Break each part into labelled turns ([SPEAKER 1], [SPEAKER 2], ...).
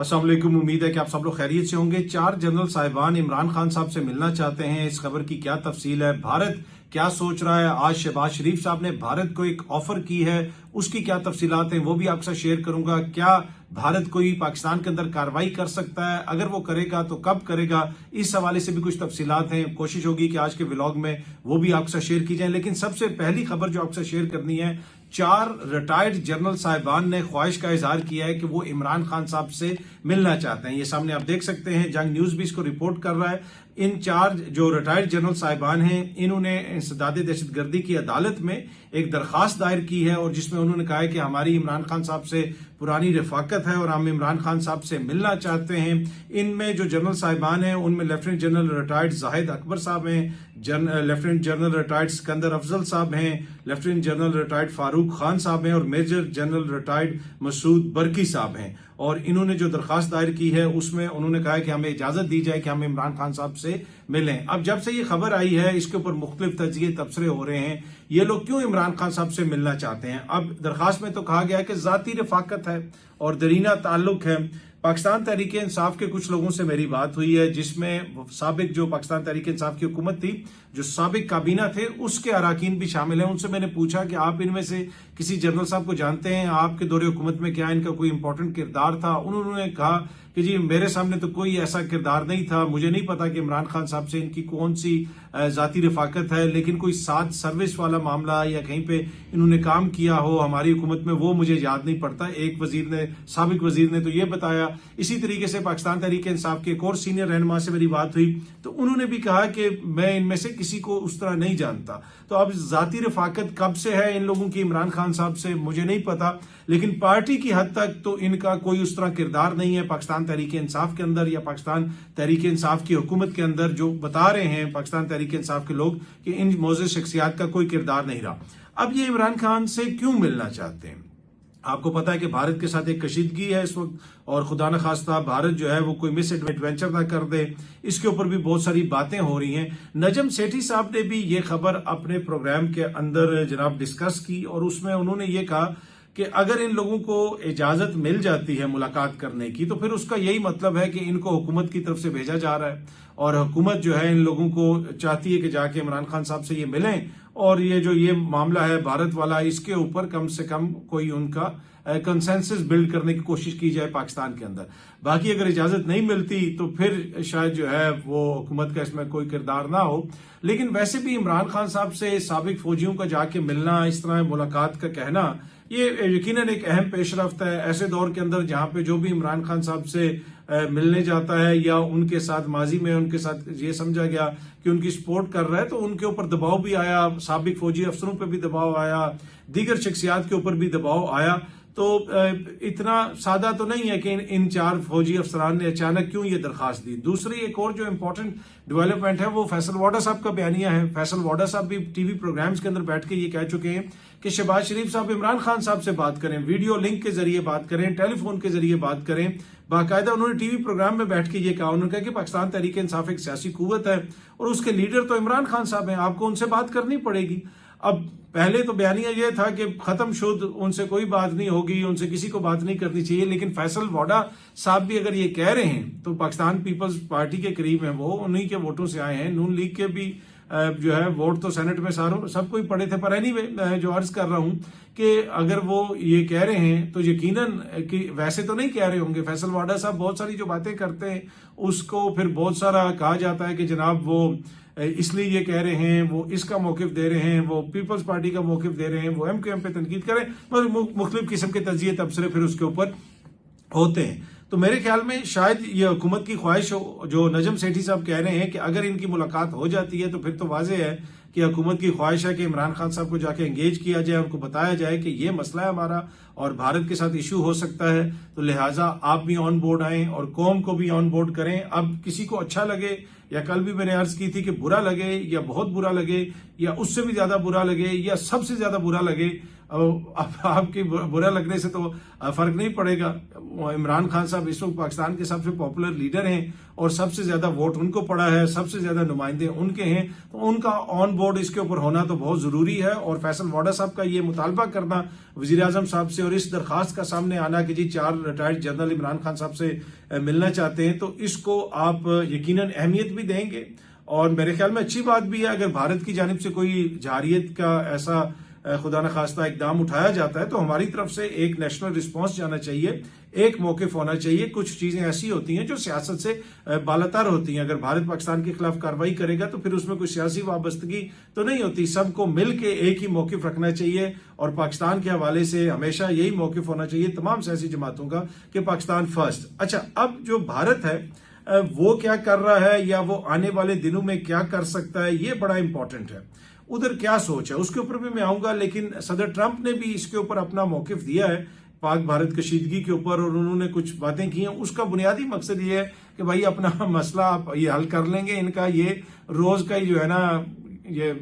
[SPEAKER 1] अस्सलाम वालेकुम। उम्मीद है कि आप सब लोग खैरियत से होंगे। 4 जनरल साहिबान इमरान खान साहब से मिलना चाहते हैं। इस खबर की क्या तफसील है, भारत क्या सोच रहा है, आज शहबाज शरीफ साहब ने भारत को एक ऑफर की है, उसकी क्या तफसीलात हैं वो भी आपसे शेयर करूंगा। क्या भारत कोई पाकिस्तान के अंदर कार्रवाई कर सकता है, अगर वो करेगा तो कब करेगा, इस हवाले से भी कुछ तफसीलात हैं। कोशिश होगी कि आज के व्लॉग में वो भी आपसे शेयर की जाए। लेकिन सबसे पहली खबर जो आपसे शेयर करनी है, 4 रिटायर्ड जनरल साहिबान ने ख्वाहिश का इजहार किया है कि वो इमरान खान साहब से मिलना चाहते हैं। ये सामने आप देख सकते हैं, जंग न्यूज भी इसको रिपोर्ट कर रहा है। इन 4 जो रिटायर्ड जनरल साहिबान हैं, इन्होंने इंसदाद दहशतगर्दी की अदालत में एक दरखास्त दायर की है और जिसमें उन्होंने कहा है कि हमारी इमरान खान साहब से पुरानी रफाकत है और हम इमरान खान साहब से मिलना चाहते हैं। इनमें जो जनरल साहिबान हैं उनमें lieutenant general retired Zahid Akbar साहब हैं, lieutenant general retired Sikandar Afzal साहब हैं, lieutenant general retired Farooq Khan साहब हैं और मेजर जनरल रिटायर्ड मसूद बरकी साहब हैं। और इन्होंने जो दरखास्त दायर की है उसमें उन्होंने कहा है कि हमें इजाजत दी जाए कि हम इमरान खान साहब से मिलें। अब जब से ये खबर आई है, इसके ऊपर मुख्तलिफ तजिए तबसरे हो रहे हैं, ये लोग क्यों इमरान खान साहब से मिलना चाहते हैं। अब दरखास्त में तो कहा गया है कि जाती रफाकत है और दरीना ताल्लुक है। पाकिस्तान तहरीक इंसाफ के कुछ लोगों से मेरी बात हुई है, जिसमें साबिक जो पाकिस्तान तहरीक इंसाफ की हुकूमत थी, जो साबिक काबीना थे, उसके अराकीन भी शामिल हैं। उनसे मैंने पूछा कि आप इनमें से किसी जनरल साहब को जानते हैं, आपके दौरे हुकूमत में क्या इनका कोई इंपॉर्टेंट किरदार था। उन्होंने कहा कि जी मेरे सामने तो कोई ऐसा किरदार नहीं था, मुझे नहीं पता कि इमरान खान साहब से इनकी कौन सी जाती रफाकत है, लेकिन कोई साथ सर्विस वाला मामला या कहीं पे इन्होंने काम किया हो हमारी हुकूमत में, वो मुझे याद नहीं पड़ता। एक वजीर ने, साबिक वजीर ने तो ये बताया। इसी तरीके से पाकिस्तान तहरीक इंसाफ के एक और सीनियर रहनुमा से मेरी बात हुई तो उन्होंने भी कहा कि मैं इनमें से किसी को उस तरह नहीं जानता। तो अब जाती रफाकत कब से है इन लोगों की इमरान खान साहब से, मुझे नहीं पता, लेकिन पार्टी की हद तक तो इनका कोई उस तरह किरदार नहीं है पाकिस्तान तहरीक इंसाफ के अंदर या पाकिस्तान तहरीक इंसाफ की हुकूमत के अंदर। जो बता रहे हैं पाकिस्तान तहरीक इंसाफ के लोग कि इन मौजूद शख्सियात का कोई किरदार नहीं रहा। अब ये इमरान खान से क्यों मिलना चाहते हैं? आपको पता है कि भारत के साथ एक कशीदगी है इस वक्त, और खुदा न खास्ता भारत जो है वो कोई मिस एडवेंचर ना कर दे, इसके ऊपर भी बहुत सारी बातें हो रही हैं। नजम सेठी साहब ने भी ये खबर अपने प्रोग्राम के अंदर जनाब डिस्कस की और उसमें उन्होंने ये कहा कि अगर इन लोगों को इजाजत मिल जाती है मुलाकात करने की तो फिर उसका यही मतलब है कि इनको हुकूमत की तरफ से भेजा जा रहा है और हुकूमत जो है इन लोगों को चाहती है कि जाके इमरान खान साहब से ये मिलें और ये जो ये मामला है भारत वाला, इसके ऊपर कम से कम कोई उनका कंसेंसस बिल्ड करने की कोशिश की जाए पाकिस्तान के अंदर। बाकी अगर इजाजत नहीं मिलती तो फिर शायद जो है वो हुकूमत का इसमें कोई किरदार ना हो। लेकिन वैसे भी इमरान खान साहब से साबिक फौजियों का जाके मिलना, इस तरह मुलाकात का कहना, ये यकीनन एक अहम पेशरफ्त है ऐसे दौर के अंदर जहां पे जो भी इमरान खान साहब से मिलने जाता है या उनके साथ माजी में उनके साथ ये समझा गया कि उनकी सपोर्ट कर रहा है तो उनके ऊपर दबाव भी आया, साबिक फौजी अफसरों पे भी दबाव आया, दीगर शख्सियात के ऊपर भी दबाव आया। तो इतना सादा तो नहीं है कि इन 4 फौजी अफसरान ने अचानक क्यों ये दरखास्त दी। दूसरी एक और जो इंपॉर्टेंट डेवलपमेंट है वो फैसल वाडा साहब का बयानिया है। फैसल वाडा साहब भी टीवी प्रोग्राम्स के अंदर बैठ के ये कह चुके हैं कि शहबाज शरीफ साहब इमरान खान साहब से बात करें, वीडियो लिंक के जरिए बात करें, टेलीफोन के जरिए बात करें। बाकायदा उन्होंने टीवी प्रोग्राम में बैठ के ये कहा, उन्होंने कहा कि पाकिस्तान तहरीक इंसाफ एक सियासी कुव्वत है और उसके लीडर तो इमरान खान साहब हैं, आपको उनसे बात करनी पड़ेगी। अब पहले तो बयानिया ये था कि खत्म शुद्ध, उनसे कोई बात नहीं होगी, उनसे किसी को बात नहीं करनी चाहिए। लेकिन फैसल वाडा साहब भी अगर ये कह रहे हैं तो पाकिस्तान पीपल्स पार्टी के करीब हैं, वो उन्हीं के वोटों से आए हैं। नून लीग के भी जो है वोट तो सेनेट में सारों सबको ही पड़े थे। पर एनीवे मैं जो अर्ज कर रहा हूं कि अगर वो ये कह रहे हैं तो यकीनन कि वैसे तो नहीं कह रहे होंगे। फैसल वाडा साहब बहुत सारी जो बातें करते हैं उसको फिर बहुत सारा कहा जाता है कि जनाब वो इसलिए ये कह रहे हैं, वो इसका मौकिफ दे रहे हैं, वो पीपल्स पार्टी का मौकिफ दे रहे हैं, वो एमक्यूएम पे तनकीद करें, मतलब मुख्तलिफ किस्म के तजिए तबसरे फिर उसके ऊपर होते हैं। तो मेरे ख्याल में शायद ये हुकूमत की ख्वाहिश हो, जो नजम सेठी साहब कह रहे हैं कि अगर इनकी मुलाकात हो जाती है तो फिर तो वाजह है कि हुकूमत की ख्वाहिश है कि इमरान खान साहब को जाके एंगेज किया जाए, उनको बताया जाए कि ये मसला है हमारा और भारत के साथ इशू हो सकता है, तो लिहाजा आप भी ऑन बोर्ड आएं और कौम को भी ऑन बोर्ड करें। अब किसी को अच्छा लगे या कल भी मैंने अर्ज की थी कि बुरा लगे या बहुत बुरा लगे या उससे भी ज्यादा बुरा लगे या सबसे ज्यादा बुरा लगे, अब आपकी बुरा लगने से तो फर्क नहीं पड़ेगा। इमरान खान साहब इस वक्त पाकिस्तान के सबसे पॉपुलर लीडर हैं और सबसे ज्यादा वोट उनको पड़ा है, सबसे ज्यादा नुमाइंदे उनके हैं, तो उनका ऑन बोर्ड इसके ऊपर होना तो बहुत जरूरी है। और फैसल वाडा साहब का ये मुतालबा करना वजीर आजम साहब से और इस दरखास्त का सामने आना कि जी 4 रिटायर्ड जनरल इमरान खान साहब से मिलना चाहते हैं, तो इसको आप यकीनन अहमियत भी देंगे और मेरे ख्याल में अच्छी बात भी है। अगर भारत की जानिब से कोई जारियत का ऐसा खुदा न खास्ता इकदाम उठाया जाता है तो हमारी तरफ से एक नेशनल रिस्पांस जाना चाहिए, एक मौकिफ होना चाहिए। कुछ चीजें ऐसी होती हैं जो सियासत से बालातर होती हैं। अगर भारत पाकिस्तान के खिलाफ कार्रवाई करेगा तो फिर उसमें कोई सियासी वाबस्तगी तो नहीं होती, सबको मिल के एक ही मौकिफ रखना चाहिए और पाकिस्तान के हवाले से हमेशा यही मौकिफ होना चाहिए तमाम सियासी जमातों का कि पाकिस्तान फर्स्ट। अच्छा, अब जो भारत है वो क्या कर रहा है या वो आने वाले दिनों में क्या कर सकता है, ये बड़ा इंपॉर्टेंट है। उधर क्या सोच है उसके ऊपर भी मैं आऊंगा, लेकिन सदर ट्रंप ने भी इसके ऊपर अपना मौकिफ दिया है पाक भारत कशीदगी के ऊपर और उन्होंने कुछ बातें की हैं। उसका बुनियादी मकसद ये है कि भाई अपना मसला आप ये हल कर लेंगे, इनका ये रोज का ही जो है ना ये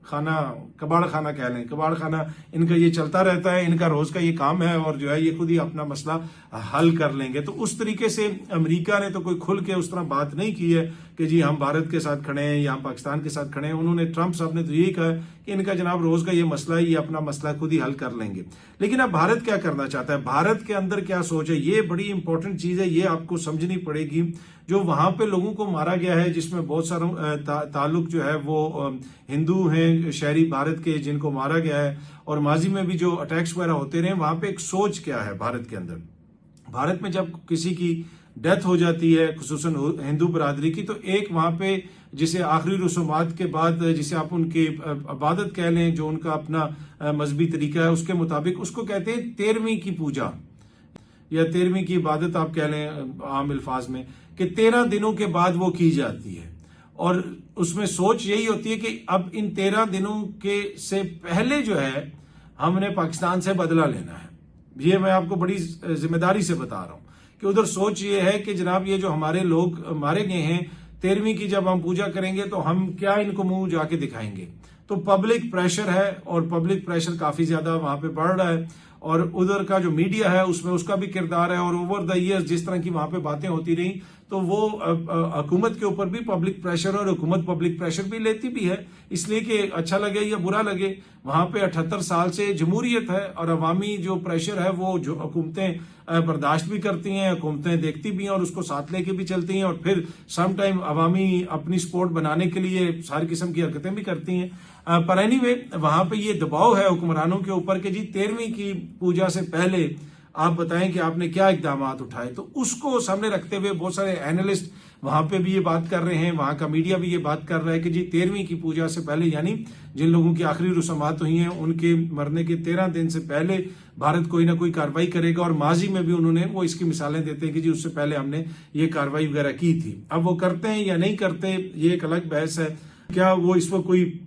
[SPEAKER 1] खाना कबाड़ खाना कह लें, कबाड़ खाना इनका ये चलता रहता है, इनका रोज का ये काम है और जो है ये खुद ही अपना मसला हल कर लेंगे। तो उस तरीके से अमेरिका ने तो कोई खुल के उस तरह बात नहीं की है कि जी हम भारत के साथ खड़े हैं या हम पाकिस्तान के साथ खड़े हैं। उन्होंने ट्रंप साहब ने तो यही कहा कि इनका जनाब रोज का ये मसला है, ये अपना मसला खुद ही हल कर लेंगे। लेकिन अब भारत क्या करना चाहता है, भारत के अंदर क्या सोच है, ये बड़ी इंपॉर्टेंट चीज है, ये आपको समझनी पड़ेगी। जो वहां पे लोगों को मारा गया है जिसमें बहुत सारा ताल्लुक जो है वो हिंदू हैं शहरी भारत के जिनको मारा गया है और माजी में भी जो अटैक्स वगैरह होते रहे, वहां पे एक सोच क्या है भारत के अंदर। भारत में जब किसी की डेथ हो जाती है खुसूसन हिंदू बरादरी की, तो एक वहां पे जिसे आखिरी रसूमात के बाद जिसे आप उनकी इबादत कह लें, जो उनका अपना मजहबी तरीका है उसके मुताबिक उसको कहते हैं 13वीं की पूजा या 13वीं की इबादत आप कह लें आम अल्फाज में, कि 13 दिनों के बाद वो की जाती है। और उसमें सोच यही होती है कि अब इन 13 दिनों के से पहले जो है हमने पाकिस्तान से बदला लेना है। ये मैं आपको बड़ी जिम्मेदारी से बता रहा हूं कि उधर सोच ये है कि जनाब ये जो हमारे लोग मारे गए हैं 13वीं की जब हम पूजा करेंगे तो हम क्या इनको मुंह जाके दिखाएंगे। तो पब्लिक प्रेशर है और पब्लिक प्रेशर काफी ज्यादा वहां पे बढ़ रहा है और उधर का जो मीडिया है उसमें उसका भी किरदार है। और ओवर द ईयर्स जिस तरह की वहां पे बातें होती रही तो वो हुकूमत के ऊपर भी पब्लिक प्रेशर और हुकूमत पब्लिक प्रेशर भी लेती भी है, इसलिए कि अच्छा लगे या बुरा लगे वहां पे 78 साल से जमहूरियत है और अवामी जो प्रेशर है वो जो हुकूमतें बर्दाश्त भी करती हैं, हुकूमतें देखती भी हैं और उसको साथ लेके भी चलती हैं और फिर सम टाइम अवामी अपनी सपोर्ट बनाने के लिए सारी किस्म की हरकतें भी करती हैं। पर एनीवे वहां पे ये दबाव है हुक्मरानों के ऊपर कि जी 13वीं की पूजा से पहले आप बताएं कि आपने क्या इकदाम उठाए। तो उसको सामने रखते हुए बहुत सारे एनालिस्ट वहां पे भी ये बात कर रहे हैं, वहां का मीडिया भी ये बात कर रहा है कि जी 13वीं की पूजा से पहले यानी जिन लोगों की आखिरी रस्मात हुई हैं उनके मरने के 13 दिन से पहले भारत कोई ना कोई कार्रवाई करेगा। और माजी में भी उन्होंने वो इसकी मिसालें देते हैं कि जी उससे पहले हमने ये कार्रवाई वगैरह की थी। अब वो करते हैं या नहीं करते ये एक अलग बहस है। क्या वो इस वक्त कोई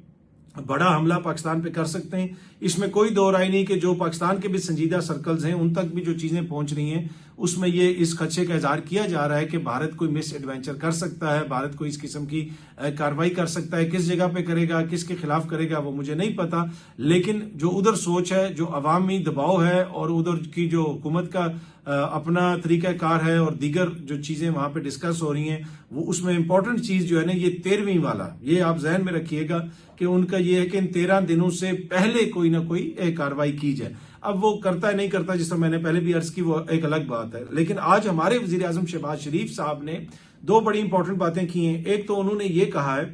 [SPEAKER 1] बड़ा हमला पाकिस्तान पे कर सकते हैं, इसमें कोई दो राय नहीं कि जो पाकिस्तान के भी संजीदा सर्कल्स हैं उन तक भी जो चीजें पहुंच रही हैं उसमें ये इस खदशे का इजहार किया जा रहा है कि भारत कोई मिस एडवेंचर कर सकता है, भारत कोई इस किस्म की कार्रवाई कर सकता है। किस जगह पे करेगा, किसके खिलाफ करेगा वो मुझे नहीं पता, लेकिन जो उधर सोच है, जो अवामी दबाव है और उधर की जो हुकूमत का अपना तरीकाकार है और दीगर जो चीजें वहां पे डिस्कस हो रही हैं वो उसमें इंपॉर्टेंट चीज जो है ना ये 13वीं वाला, ये आप जहन में रखिएगा कि उनका ये है कि इन 13 दिनों से पहले कोई ना कोई कार्रवाई की जाए। अब वो करता है नहीं करता, जिस तरह मैंने पहले भी अर्ज की, वो एक अलग बात है। लेकिन आज हमारे वजीर आजम शहबाज शरीफ साहब ने दो बड़ी इंपॉर्टेंट बातें की हैं। एक तो उन्होंने ये कहा है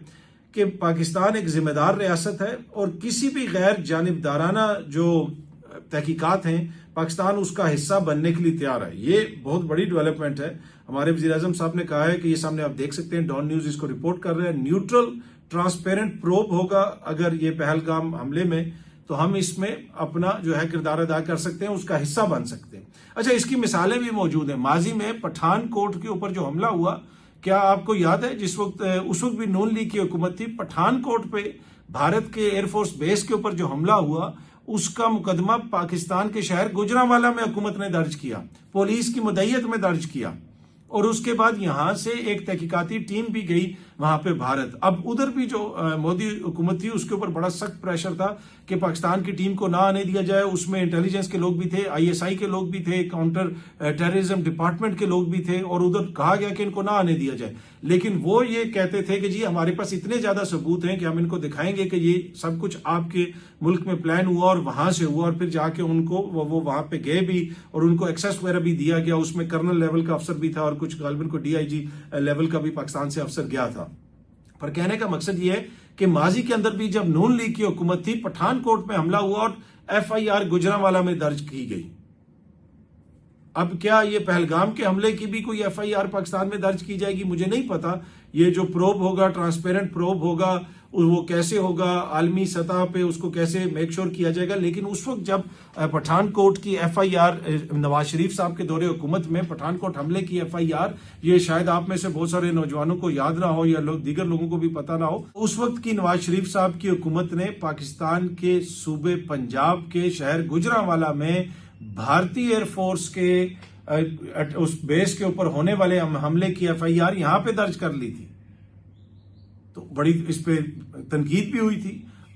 [SPEAKER 1] कि पाकिस्तान एक जिम्मेदार रियासत है और किसी भी गैर जानिबदाराना जो तहकीकात हैं पाकिस्तान उसका हिस्सा बनने के लिए तैयार है। ये बहुत बड़ी डेवलपमेंट है। हमारे वजीर आजम साहब ने कहा है कि ये सामने आप देख सकते हैं, डॉन न्यूज इसको रिपोर्ट कर रहे हैं, न्यूट्रल ट्रांसपेरेंट प्रोब होगा अगर ये पहलगाम हमले में, तो हम इसमें अपना जो है किरदार अदा कर सकते हैं, उसका हिस्सा बन सकते हैं। अच्छा, इसकी मिसालें भी मौजूद हैं। माजी में पठानकोट के ऊपर जो हमला हुआ, क्या आपको याद है जिस वक्त उस वक्त भी नून लीग की हुकूमत थी, पठानकोट पे भारत के एयरफोर्स बेस के ऊपर जो हमला हुआ उसका मुकदमा पाकिस्तान के शहर गुजरांवाला में हुकूमत ने दर्ज किया, पुलिस की मुद्दईयत में दर्ज किया और उसके बाद यहां से एक तहकीकाती टीम भी गई वहां पे भारत। अब उधर भी जो मोदी हुकूमत थी उसके ऊपर बड़ा सख्त प्रेशर था कि पाकिस्तान की टीम को ना आने दिया जाए। उसमें इंटेलिजेंस के लोग भी थे, आईएसआई के लोग भी थे, काउंटर टेररिज्म डिपार्टमेंट के लोग भी थे, और उधर कहा गया कि इनको ना आने दिया जाए। लेकिन वो ये कहते थे कि जी हमारे पास इतने ज्यादा सबूत हैं कि हम इनको दिखाएंगे कि ये सब कुछ आपके मुल्क में प्लान हुआ और वहां से हुआ, और फिर जाके उनको वो वहां पे गए भी और उनको एक्सेस वगैरह भी दिया गया। उसमें कर्नल लेवल का अफसर भी था और कुछ गालिबन को डीआईजी लेवल का भी पाकिस्तान से अफसर गया था। पर कहने का मकसद ये है कि माजी के अंदर भी जब नून लीग की हुकूमत थी, पठानकोट में हमला हुआ और एफआईआर गुजरांवाला में दर्ज की गई। अब क्या ये पहलगाम के हमले की भी कोई एफआईआर पाकिस्तान में दर्ज की जाएगी, मुझे नहीं पता। ये जो प्रोब होगा, ट्रांसपेरेंट प्रोब होगा, वो कैसे होगा, आलमी सतह पे उसको कैसे मेक श्योर किया जाएगा। लेकिन उस वक्त जब पठानकोट की एफआईआर, नवाज शरीफ साहब के दौरे हुकूमत में पठानकोट हमले की एफआईआर, ये शायद आप में से बहुत सारे नौजवानों को याद ना हो या दीगर लोगों को भी पता ना हो। उस वक्त की नवाज शरीफ साहब की हुकूमत ने पाकिस्तान के सूबे पंजाब के शहर गुजरांवाला में भारतीय एयरफोर्स के उस बेस के ऊपर होने वाले हमले की एफआईआर यहां पे दर्ज कर ली थी। तो बड़ी इस पे तनकीद भी हुई थी।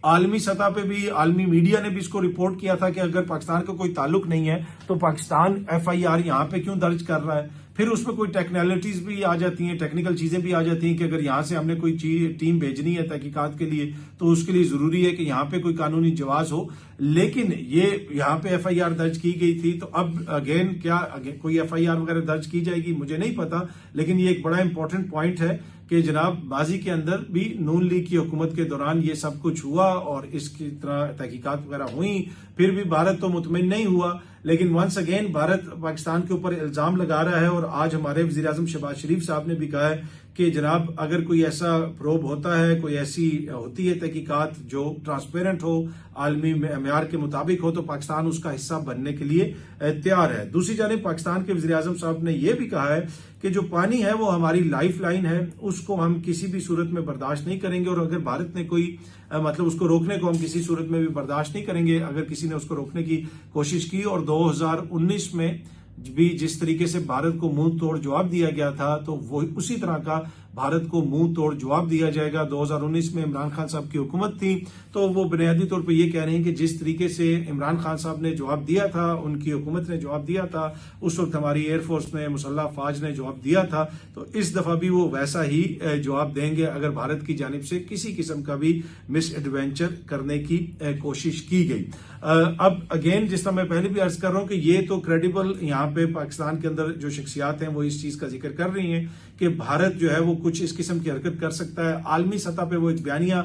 [SPEAKER 1] आलमी सतह पे भी, आलमी मीडिया ने भी इसको रिपोर्ट किया था कि अगर पाकिस्तान का कोई ताल्लुक नहीं है तो पाकिस्तान एफआईआर यहां पे क्यों दर्ज कर रहा है। फिर उसमें कोई टेक्निकलिटीज भी आ जाती हैं, टेक्निकल चीजें भी आ जाती हैं कि अगर यहां से हमने कोई टीम भेजनी है तहकीकात के लिए तो उसके लिए जरूरी है कि यहां पे कोई कानूनी जवाज हो। लेकिन ये यहां पे एफआईआर दर्ज की गई थी, तो अब अगेन क्या कोई एफआईआर वगैरह दर्ज की जाएगी, मुझे नहीं पता। लेकिन ये एक बड़ा इंपॉर्टेंट पॉइंट है कि जनाब माजी के अंदर भी नून लीग की हुकूमत के दौरान ये सब कुछ हुआ और इसकी तरह तहकीकात वगैरह हुई, फिर भी भारत तो मुतमिन नहीं हुआ। लेकिन वंस अगेन भारत पाकिस्तान के ऊपर इल्जाम लगा रहा है, और आज हमारे वजीर आजम शहबाज शरीफ साहब ने भी कहा है कि जनाब अगर कोई ऐसा प्रोब होता है, कोई ऐसी होती है तहकीकात जो ट्रांसपेरेंट हो, आलमी मेयार के मुताबिक हो, तो पाकिस्तान उसका हिस्सा बनने के लिए तैयार है। दूसरी जानिब पाकिस्तान के वजीर आजम साहब ने यह भी कहा है कि जो पानी है वो हमारी लाइफ लाइन है, उसको हम किसी भी सूरत में बर्दाश्त नहीं करेंगे। और अगर भारत ने कोई मतलब उसको रोकने को हम किसी सूरत में भी बर्दाश्त नहीं करेंगे। अगर किसी ने उसको रोकने की कोशिश की, और 2019 में भी जिस तरीके से भारत को मुंह तोड़ जवाब दिया गया था, तो वो उसी तरह का भारत को मुंह तोड़ जवाब दिया जाएगा। 2019 में इमरान खान साहब की हुकूमत थी, तो वो बुनियादी तौर पे ये कह रहे हैं कि जिस तरीके से इमरान खान साहब ने जवाब दिया था, उनकी हुकूमत ने जवाब दिया था, उस वक्त हमारी एयरफोर्स ने, मुसल्लह अफवाज ने जवाब दिया था, तो इस दफा भी वो वैसा ही जवाब देंगे अगर भारत की जानिब से किसी किस्म का भी मिस एडवेंचर करने की कोशिश की गई। अब अगेन जिस तरह मैं पहले भी अर्ज कर रहा हूं कि ये तो क्रेडिबल यहाँ पे पाकिस्तान के अंदर जो शख्सियात हैं वो इस चीज का जिक्र कर रही हैं कि भारत जो है वो कुछ इस किस्म की हरकत कर सकता है। आलमी सतह पे वो एक बयानिया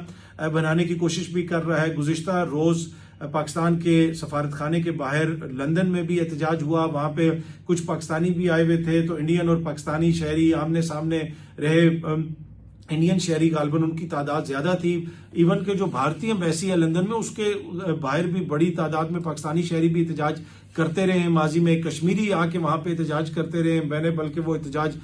[SPEAKER 1] बनाने की कोशिश भी कर रहा है। गुज़िश्ता रोज पाकिस्तान के सफारत खाने के बाहर लंदन में भी एहतजाज हुआ, वहां पे कुछ पाकिस्तानी भी आए हुए थे, तो इंडियन और पाकिस्तानी शहरी आमने सामने रहे। इंडियन शहरी गालबन उनकी तादाद ज्यादा थी। इवन के जो भारतीय एम्बेसी है लंदन में, उसके बाहर भी बड़ी तादाद में पाकिस्तानी शहरी भी एहतजाज करते रहे। माजी में कश्मीरी आके वहां पे एहतजाज करते रहे, मैंने बल्कि वो एहतजाज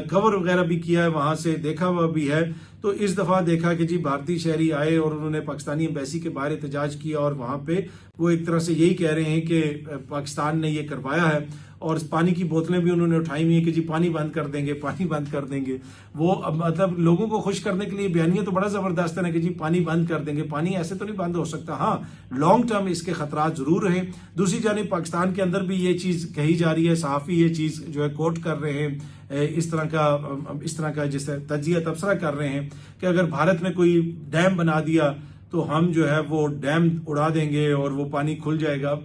[SPEAKER 1] कवर वगैरह भी किया है, वहां से देखा हुआ भी है। तो इस दफा देखा कि जी भारतीय शहरी आए और उन्होंने पाकिस्तानी एम्बेसी के बाहर एहतजाज किया, और वहां पे वो एक तरह से यही कह रहे हैं कि पाकिस्तान ने ये करवाया है। और पानी की बोतलें भी उन्होंने उठाई हुई है कि जी पानी बंद कर देंगे, पानी बंद कर देंगे। वो मतलब लोगों को खुश करने के लिए बयानिया तो बड़ा जबरदस्त है ना कि जी पानी बंद कर देंगे। पानी ऐसे तो नहीं बंद हो सकता। हाँ, लॉन्ग टर्म इसके खतरात जरूर रहे। दूसरी जानिब पाकिस्तान के अंदर भी ये चीज कही जा रही है, सहाफी ये चीज जो है कोट कर रहे हैं, इस तरह का जिससे तजिया तबसरा कर रहे हैं कि अगर भारत ने कोई डैम बना दिया तो हम जो है वो डैम उड़ा देंगे और वो पानी खुल जाएगा।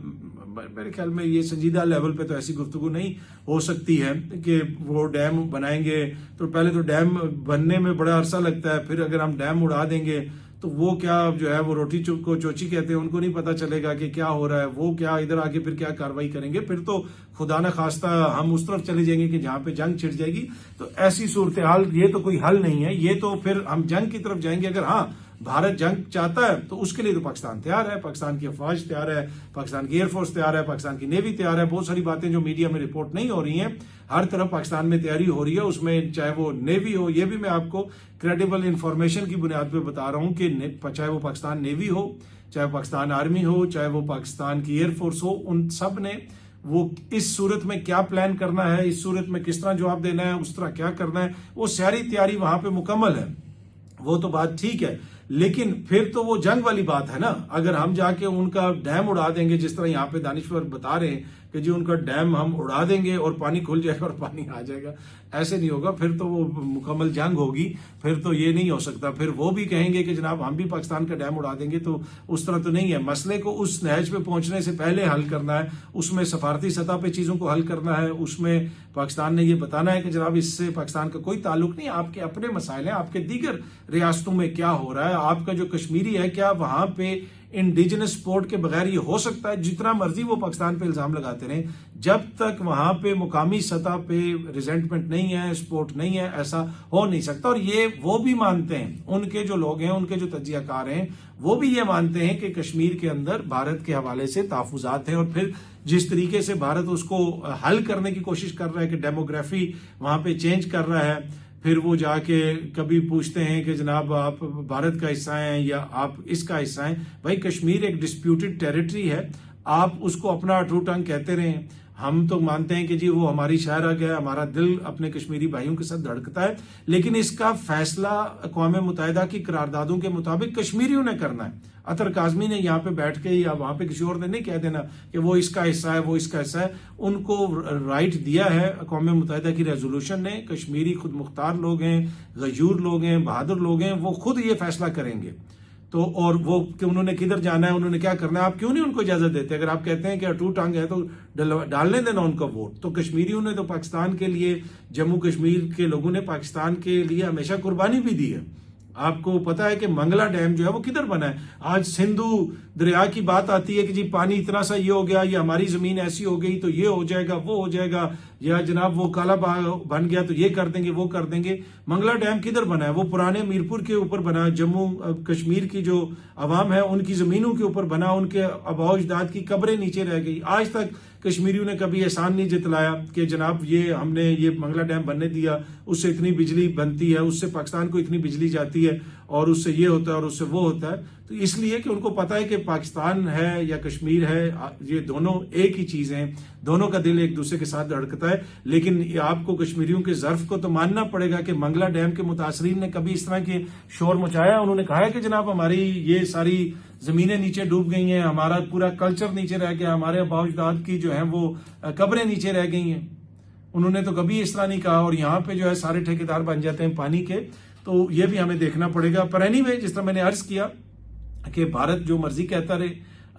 [SPEAKER 1] मेरे ख्याल में ये संजीदा लेवल पे तो ऐसी गुफ्तगू नहीं हो सकती है कि वो डैम बनाएंगे। तो पहले तो डैम बनने में बड़ा अरसा लगता है, फिर अगर हम डैम उड़ा देंगे तो वो क्या जो है वो रोटी को चोची कहते हैं, उनको नहीं पता चलेगा कि क्या हो रहा है। वो क्या इधर आके फिर क्या कार्रवाई करेंगे, फिर तो खुदा न खास्ता हम उस तरफ चले जाएंगे कि जहां पे जंग छिड़ जाएगी। तो ऐसी सूरत हाल, ये तो कोई हल नहीं है। ये तो फिर हम जंग की तरफ जाएंगे। अगर हाँ भारत जंग चाहता है तो उसके लिए तो पाकिस्तान तैयार है, पाकिस्तान की अफवाज तैयार है, पाकिस्तान की एयरफोर्स तैयार है, पाकिस्तान की नेवी तैयार है। बहुत सारी बातें जो मीडिया में रिपोर्ट नहीं हो रही हैं, हर तरफ पाकिस्तान में तैयारी हो रही है। उसमें चाहे वो नेवी हो, ये भी मैं आपको क्रेडिबल इंफॉर्मेशन की बुनियाद पे बता रहा हूं कि चाहे वो पाकिस्तान नेवी हो, चाहे पाकिस्तान आर्मी हो, चाहे वो पाकिस्तान की एयरफोर्स हो, उन सब ने वो इस सूरत में क्या प्लान करना है, इस सूरत में किस तरह जवाब देना है, उस तरह क्या करना है, वो सारी तैयारी वहां पे मुकम्मल है। वो तो बात ठीक है, लेकिन फिर तो वो जंग वाली बात है ना। अगर हम जाके उनका डैम उड़ा देंगे, जिस तरह यहाँ पे दानिश्वर बता रहे हैं कि जी उनका डैम हम उड़ा देंगे और पानी खुल जाएगा और पानी आ जाएगा, ऐसे नहीं होगा। फिर तो वो मुकम्मल जंग होगी, फिर तो ये नहीं हो सकता। फिर वो भी कहेंगे कि जनाब हम भी पाकिस्तान का डैम उड़ा देंगे, तो उस तरह तो नहीं है। मसले को उस नहज पे पहुंचने से पहले हल करना है, उसमें सफारती सतह पे चीजों को हल करना है, उसमें पाकिस्तान ने ये बताना है कि जनाब इससे पाकिस्तान का कोई ताल्लुक नहीं, आपके अपने मसाइल हैं, आपके दीगर रियासतों में क्या हो रहा है, आपका जो कश्मीरी है क्या वहां पे इंडिजिनस सपोर्ट के बगैर ये हो सकता है। जितना मर्जी वो पाकिस्तान पे इल्जाम लगाते रहे, जब तक वहां पे मुकामी सतह पे रिजेंटमेंट नहीं है, सपोर्ट नहीं है, ऐसा हो नहीं सकता। और ये वो भी मानते हैं, उनके जो लोग हैं, उनके जो तजियाकार हैं, वो भी ये मानते हैं कि कश्मीर के अंदर भारत के हवाले से तहफुजात हैं। और फिर जिस तरीके से भारत उसको हल करने की कोशिश कर रहा है कि डेमोग्राफी वहां पे चेंज कर रहा है, फिर वो जाके कभी पूछते हैं कि जनाब आप भारत का हिस्सा हैं या आप इसका हिस्सा हैं। भाई कश्मीर एक डिस्प्यूटेड टेरिटरी है, आप उसको अपना अटरूट अंग कहते रहें। हम तो मानते हैं कि जी वो हमारी शायराग है, हमारा दिल अपने कश्मीरी भाइयों के साथ धड़कता है, लेकिन इसका फैसला अक़वाम मुत्तहिदा की करारदादों के मुताबिक कश्मीरियों ने करना है। अतर काजमी ने यहाँ पे बैठ के या वहां पे किसी और ने नहीं कह देना कि वो इसका हिस्सा है, वो इसका हिस्सा है। उनको राइट दिया है अक़वाम मुत्तहिदा की रेजोल्यूशन ने। कश्मीरी खुद मुख्तार लोग हैं, गयूर लोग हैं, बहादुर लोग हैं, वो खुद ये फैसला करेंगे। तो और वो कि उन्होंने किधर जाना है, उन्होंने क्या करना है, आप क्यों नहीं उनको इजाजत देते? अगर आप कहते हैं कि अटूट अंग है तो डालने देना उनका वोट। तो कश्मीरियों ने तो पाकिस्तान के लिए, जम्मू कश्मीर के लोगों ने पाकिस्तान के लिए हमेशा कुर्बानी भी दी है। आपको पता है कि मंगला डैम जो है वो किधर बना है? आज सिंधु दरिया की बात आती है कि जी पानी इतना सा ये हो गया, ये हमारी जमीन ऐसी हो गई तो ये हो जाएगा, वो हो जाएगा, या जनाब वो काला बाग बन गया तो ये कर देंगे, वो कर देंगे। मंगला डैम किधर बना है? वो पुराने मीरपुर के ऊपर बना, जम्मू कश्मीर की जो अवाम है उनकी जमीनों के ऊपर बना, उनके आबाओ अजदाद की कब्रें नीचे रह गई। आज तक कश्मीरियों ने कभी एहसान नहीं जतलाया कि जनाब ये हमने ये मंगला डैम बनने दिया, उससे इतनी बिजली बनती है, उससे पाकिस्तान को इतनी बिजली जाती है, और उससे ये होता है और उससे वो होता है। तो इसलिए कि उनको पता है कि पाकिस्तान है या कश्मीर है, ये दोनों एक ही चीज हैं, दोनों का दिल एक दूसरे के साथ धड़कता है। लेकिन आपको कश्मीरियों के ज़र्फ को तो मानना पड़ेगा कि मंगला डैम के मुतासरीन ने कभी इस तरह के शोर मचाया? उन्होंने कहा है कि जनाब हमारी ये सारी जमीनें नीचे डूब गई हैं, हमारा पूरा कल्चर नीचे रह गया, हमारे आबाओ अजदाद की जो है वो कब्रें नीचे रह गई हैं? उन्होंने तो कभी इस तरह नहीं कहा। और यहाँ पे जो है सारे ठेकेदार बन जाते हैं पानी के, तो ये भी हमें देखना पड़ेगा। पर एनीवे, जिस तरह मैंने अर्ज किया कि भारत जो मर्जी कहता रहे,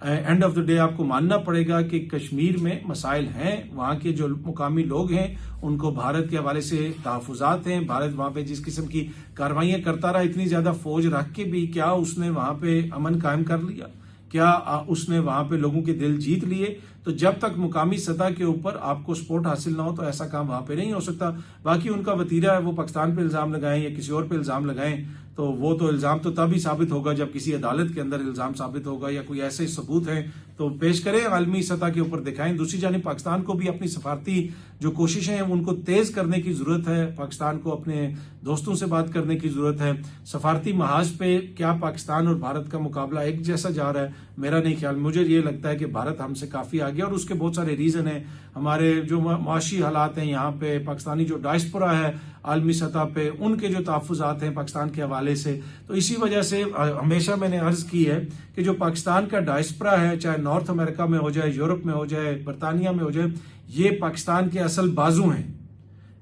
[SPEAKER 1] एंड ऑफ द डे आपको मानना पड़ेगा कि कश्मीर में मसाइल हैं, वहां के जो मुकामी लोग हैं उनको भारत के हवाले से तहफुजात हैं। भारत वहां पे जिस किस्म की कार्रवाइयां करता रहा, इतनी ज्यादा फौज रख के भी क्या उसने वहां पे अमन कायम कर लिया? क्या उसने वहां पे लोगों के दिल जीत लिए? तो जब तक मुकामी सतह के ऊपर आपको सपोर्ट हासिल ना हो तो ऐसा काम वहां पे नहीं हो सकता। बाकी उनका वतीरा है, वो पाकिस्तान पे इल्जाम लगाएं या किसी और पे इल्जाम लगाएं, तो वो तो इल्जाम तो तभी साबित होगा जब किसी अदालत के अंदर इल्जाम साबित होगा या कोई ऐसे सबूत हैं तो पेश करें, आलमी सतह के ऊपर दिखाएं। दूसरी जानिब पाकिस्तान को भी अपनी सफारती जो कोशिशें हैं उनको तेज करने की जरूरत है। पाकिस्तान को अपने दोस्तों से बात करने की जरूरत है। सफारती महाज पे क्या पाकिस्तान और भारत का मुकाबला एक जैसा जा रहा है? मेरा नहीं ख्याल। मुझे ये लगता है कि भारत हमसे काफी आगे, और उसके बहुत सारे रीजन हैं। हमारे जो माशी हालात हैं यहाँ पे, पाकिस्तानी जो डायस्पोरा है आलमी सतह पे, उनके जो तहफुजात हैं पाकिस्तान के हवाले से, तो इसी वजह से हमेशा मैंने अर्ज की है कि जो पाकिस्तान का डायस्पोरा है, चाहे नॉर्थ अमेरिका में हो जाए, यूरोप में हो जाए, बरतानिया में हो जाए, ये पाकिस्तान के असल बाजू हैं।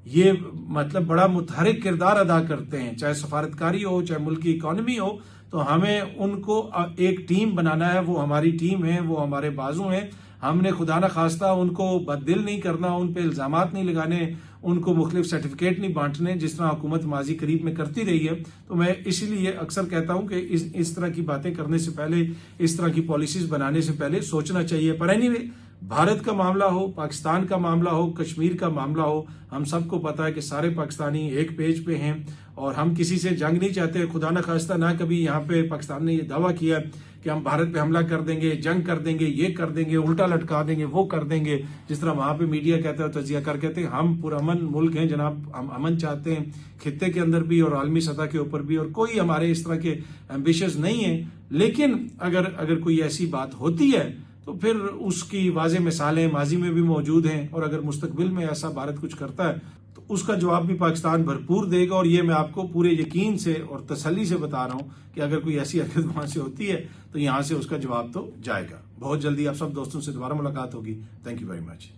[SPEAKER 1] ये मतलब बड़ा मुतहरिक किरदार अदा करते हैं, चाहे सफारतकारी हो, चाहे मुल्क की इकॉनमी हो। तो हमें उनको एक टीम बनाना है, वो हमारी टीम है, वो हमारे बाजू हैं। हमने खुदा न खास्ता उनको बददिल नहीं करना, उन पे इल्जामात नहीं लगाने, उनको मुख्तलिफ सर्टिफिकेट नहीं बांटने, जिस तरह हुकूमत माजी करीब में करती रही है। तो मैं इसीलिए अक्सर कहता हूं कि इस तरह की बातें करने से पहले, इस तरह की पॉलिसीज बनाने से पहले सोचना चाहिए। पर एनीवे, भारत का मामला हो, पाकिस्तान का मामला हो, कश्मीर का मामला हो, हम सबको पता है कि सारे पाकिस्तानी एक पेज पे हैं और हम किसी से जंग नहीं चाहते। खुदा न खास्ता ना कभी यहाँ पे पाकिस्तान ने ये दावा किया कि हम भारत पे हमला कर देंगे, जंग कर देंगे, ये कर देंगे, उल्टा लटका देंगे, वो कर देंगे, जिस तरह वहां पे मीडिया कहता है, तजिया कर कहते हैं। हम पुरअमन मुल्क हैं जनाब, हम अमन चाहते हैं खित्ते के अंदर भी और आलमी सतह के ऊपर भी, और कोई हमारे इस तरह के एम्बिशंस नहीं है। लेकिन अगर कोई ऐसी बात होती है तो फिर उसकी वाज़ेह मिसालें माजी में भी मौजूद हैं, और अगर मुस्तकबिल में ऐसा भारत कुछ करता है तो उसका जवाब भी पाकिस्तान भरपूर देगा। और ये मैं आपको पूरे यकीन से और तसल्ली से बता रहा हूं कि अगर कोई ऐसी हरकत वहां से होती है तो यहां से उसका जवाब तो जाएगा। बहुत जल्दी आप सब दोस्तों से दोबारा मुलाकात होगी। Thank you very much.